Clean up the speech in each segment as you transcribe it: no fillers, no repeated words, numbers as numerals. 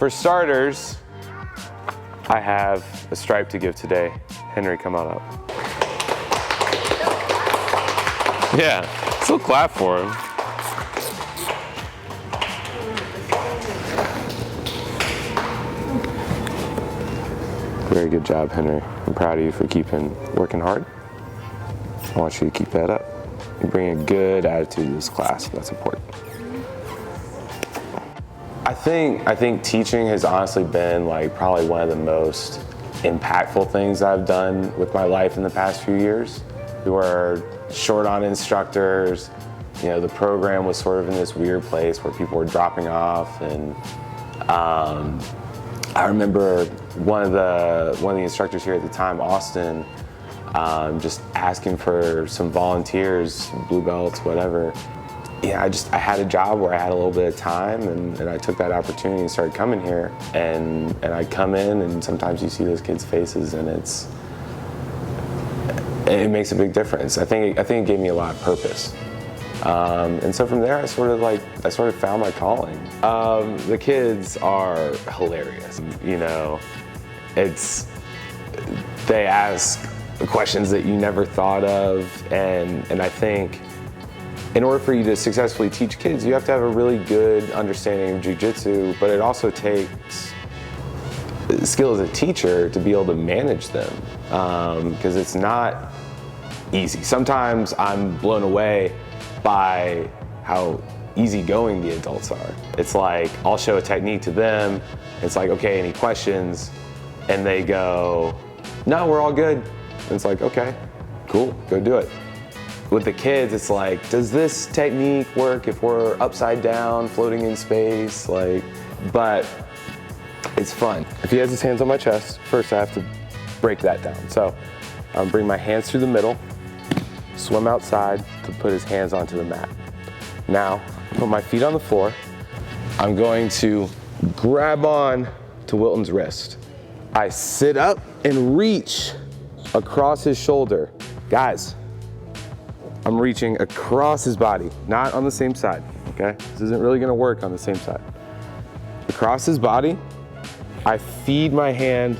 For starters, I have a stripe to give today. Henry, come on up. Yeah, still clap for him. Very good job, Henry. I'm proud of you for working hard. I want you to keep that up. You bring a good attitude to this class. That's important. I think teaching has honestly been like probably one of the most impactful things I've done with my life in the past few years. We were short on instructors. You know, the program was sort of in this weird place where people were dropping off, and I remember one of the instructors here at the time, Austin, just asking for some volunteers, blue belts, whatever. Yeah, I had a job where I had a little bit of time, and I took that opportunity and started coming here. And I'd come in, and sometimes you see those kids' faces, and it makes a big difference. I think it gave me a lot of purpose. And so from there, I sort of found my calling. The kids are hilarious. You know, they ask questions that you never thought of, and I think in order for you to successfully teach kids, you have to have a really good understanding of jiu-jitsu, but it also takes skill as a teacher to be able to manage them, because it's not easy. Sometimes I'm blown away by how easygoing the adults are. It's like, I'll show a technique to them, it's like, okay, any questions? And they go, no, we're all good. And it's like, okay, cool, go do it. With the kids, it's like, does this technique work if we're upside down, floating in space? But it's fun. If he has his hands on my chest, first I have to break that down. So I'm bring my hands through the middle, swim outside to put his hands onto the mat. Now, put my feet on the floor. I'm going to grab on to Wilton's wrist. I sit up and reach across his shoulder. Guys, I'm reaching across his body, not on the same side, okay? This isn't really gonna work on the same side. Across his body, I feed my hand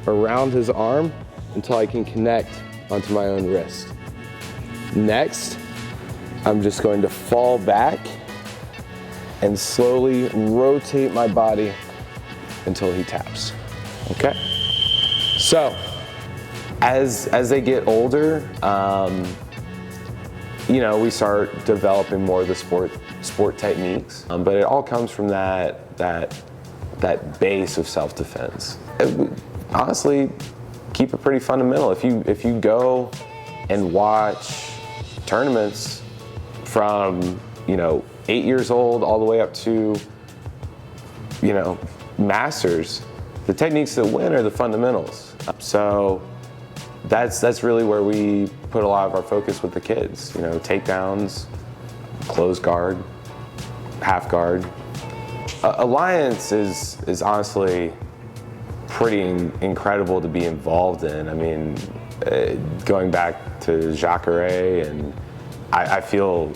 around his arm until I can connect onto my own wrist. Next, I'm just going to fall back and slowly rotate my body until he taps, okay? So, as they get older, you know, we start developing more of the sport techniques, but it all comes from that base of self-defense. Honestly, keep it pretty fundamental. If you go and watch tournaments from 8 years old all the way up to masters, the techniques that win are the fundamentals. So that's really where we put a lot of our focus with the kids. Takedowns, close guard, half guard. Alliance is honestly pretty incredible to be involved in. I mean, going back to Jacare, and I feel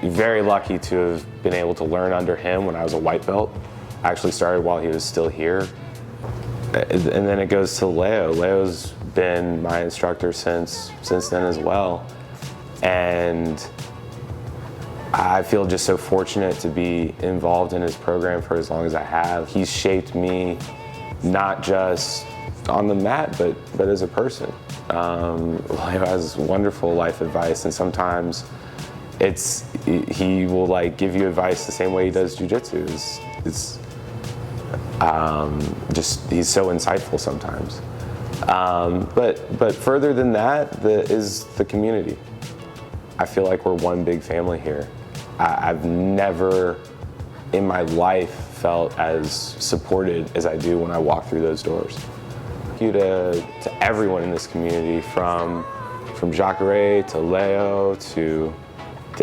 very lucky to have been able to learn under him when I was a white belt. I actually started while he was still here. And then it goes to Leo. Leo's been my instructor since then as well. And I feel just so fortunate to be involved in his program for as long as I have. He's shaped me not just on the mat, but as a person. Leo has wonderful life advice, and sometimes he will give you advice the same way he does jiu-jitsu. He's so insightful sometimes. But further than that is the community. I feel like we're one big family here. I've never in my life felt as supported as I do when I walk through those doors. Thank you to everyone in this community, from Jacare to Leo to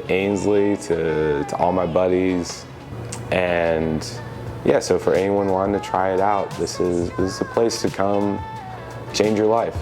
Ainsley to all my buddies. And yeah, so for anyone wanting to try it out, this is a place to come change your life.